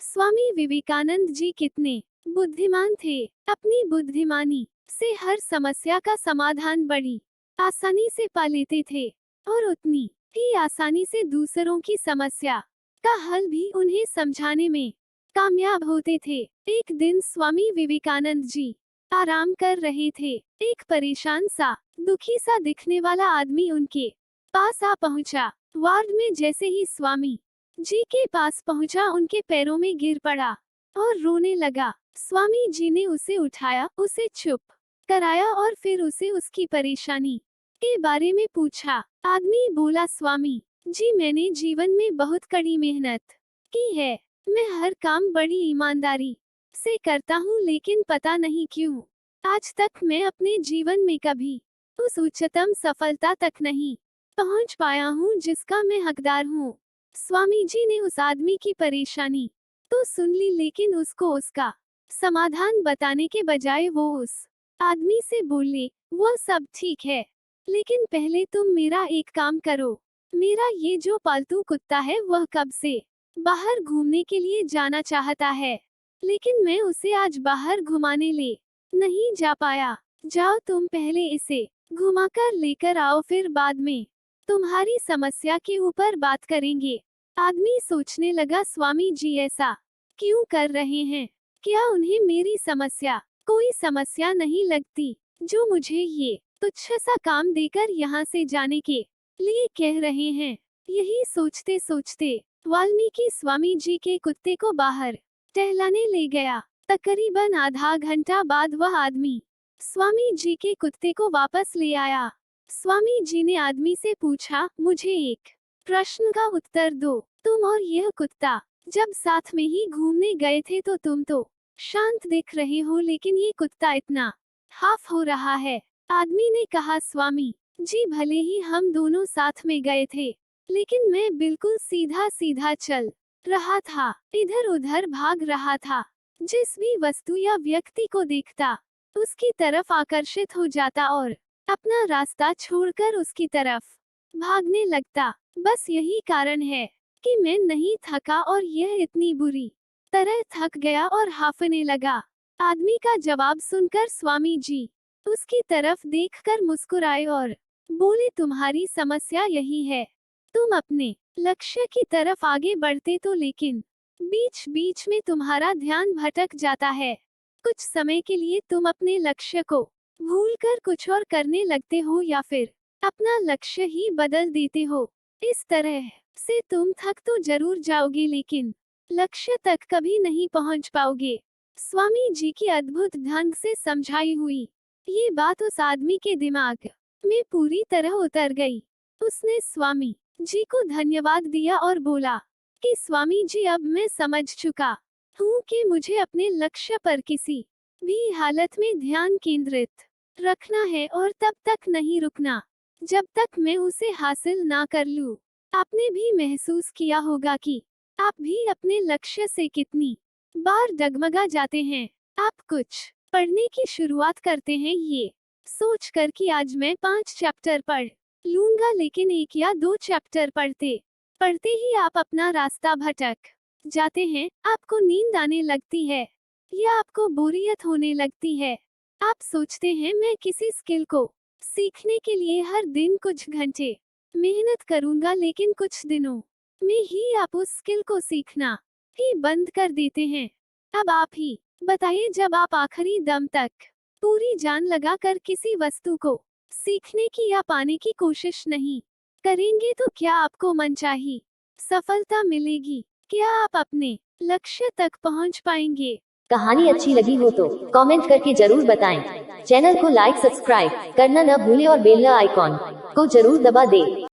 स्वामी विवेकानंद जी कितने बुद्धिमान थे। अपनी बुद्धिमानी से हर समस्या का समाधान बड़ी आसानी से पा लेते थे और उतनी ही आसानी से दूसरों की समस्या का हल भी उन्हें समझाने में कामयाब होते थे। एक दिन स्वामी विवेकानंद जी आराम कर रहे थे। एक परेशान सा, दुखी सा दिखने वाला आदमी उनके पास आ पहुंचा। वार्ड में जैसे ही स्वामी जी के पास पहुंचा, उनके पैरों में गिर पड़ा और रोने लगा। स्वामी जी ने उसे उठाया, उसे चुप कराया और फिर उसे उसकी परेशानी के बारे में पूछा। आदमी बोला, स्वामी जी, मैंने जीवन में बहुत कड़ी मेहनत की है। मैं हर काम बड़ी ईमानदारी से करता हूँ, लेकिन पता नहीं क्यों आज तक मैं अपने जीवन में कभी उस उच्चतम सफलता तक नहीं पहुँच पाया हूँ जिसका मैं हकदार हूँ। स्वामी जी ने उस आदमी की परेशानी तो सुन ली, लेकिन उसको उसका समाधान बताने के बजाय वो उस आदमी से बोले, वो सब ठीक है, लेकिन पहले तुम मेरा एक काम करो। मेरा ये जो पालतू कुत्ता है वह कब से बाहर घूमने के लिए जाना चाहता है, लेकिन मैं उसे आज बाहर घुमाने ले नहीं जा पाया। जाओ, तुम पहले इसे घुमाकर लेकर आओ, फिर बाद में तुम्हारी समस्या के ऊपर बात करेंगे। आदमी सोचने लगा, स्वामी जी ऐसा क्यों कर रहे हैं? क्या उन्हें मेरी समस्या कोई समस्या नहीं लगती जो मुझे ये तुच्छ सा काम देकर यहाँ से जाने के लिए कह रहे हैं? यही सोचते सोचते वाल्मीकि स्वामी जी के कुत्ते को बाहर टहलाने ले गया। तकरीबन आधा घंटा बाद वह आदमी स्वामी जी के कुत्ते को वापस ले आया। स्वामी जी ने आदमी से पूछा, मुझे एक प्रश्न का उत्तर दो। तुम और यह कुत्ता जब साथ में ही घूमने गए थे तो तुम तो शांत दिख रहे हो, लेकिन ये कुत्ता इतना हाफ हो रहा है। आदमी ने कहा, स्वामी जी, भले ही हम दोनों साथ में गए थे, लेकिन मैं बिल्कुल सीधा सीधा चल रहा था, इधर उधर भाग रहा था। जिस भी वस्तु या व्यक्ति को देखता उसकी तरफ आकर्षित हो जाता और अपना रास्ता छोड़कर उसकी तरफ भागने लगता। बस यही कारण है कि मैं नहीं थका और यह इतनी बुरी तरह थक गया और हांफने लगा। आदमी का जवाब सुनकर स्वामी जी उसकी तरफ देखकर मुस्कुराए और बोले, तुम्हारी समस्या यही है। तुम अपने लक्ष्य की तरफ आगे बढ़ते तो, लेकिन बीच बीच में तुम्हारा ध्यान भटक जाता है। कुछ समय के लिए तुम अपने लक्ष्य को भूलकर कुछ और करने लगते हो या फिर अपना लक्ष्य ही बदल देते हो। इस तरह से तुम थक तो जरूर जाओगे, लेकिन लक्ष्य तक कभी नहीं पहुंच पाओगे। स्वामी जी की अद्भुत ढंग से समझाई हुई ये बात उस आदमी के दिमाग में पूरी तरह उतर गई। उसने स्वामी जी को धन्यवाद दिया और बोला कि स्वामी जी, अब मैं समझ चुका हूँ कि मुझे अपने लक्ष्य पर किसी भी हालत में ध्यान केंद्रित रखना है और तब तक नहीं रुकना जब तक मैं उसे हासिल ना कर लूँ। आपने भी महसूस किया होगा कि आप भी अपने लक्ष्य से कितनी बार डगमगा जाते हैं। आप कुछ पढ़ने की शुरुआत करते हैं ये सोचकर कि आज मैं 5 चैप्टर पढ़ लूंगा, लेकिन 1 या 2 चैप्टर पढ़ते पढ़ते ही आप अपना रास्ता भटक जाते हैं। आपको नींद आने लगती है या आपको बोरियत होने लगती है। आप सोचते हैं, मैं किसी स्किल को सीखने के लिए हर दिन कुछ घंटे मेहनत करूंगा, लेकिन कुछ दिनों में ही आप उस स्किल को सीखना ही बंद कर देते हैं। अब आप ही बताइए, जब आप आखिरी दम तक पूरी जान लगाकर किसी वस्तु को सीखने की या पाने की कोशिश नहीं करेंगे तो क्या आपको मनचाही सफलता मिलेगी? क्या आप अपने लक्ष्य तक पहुंच पाएंगे? कहानी अच्छी लगी हो तो कमेंट करके जरूर बताएं। चैनल को लाइक सब्सक्राइब करना न भूले और बेल आइकॉन को जरूर दबा दें।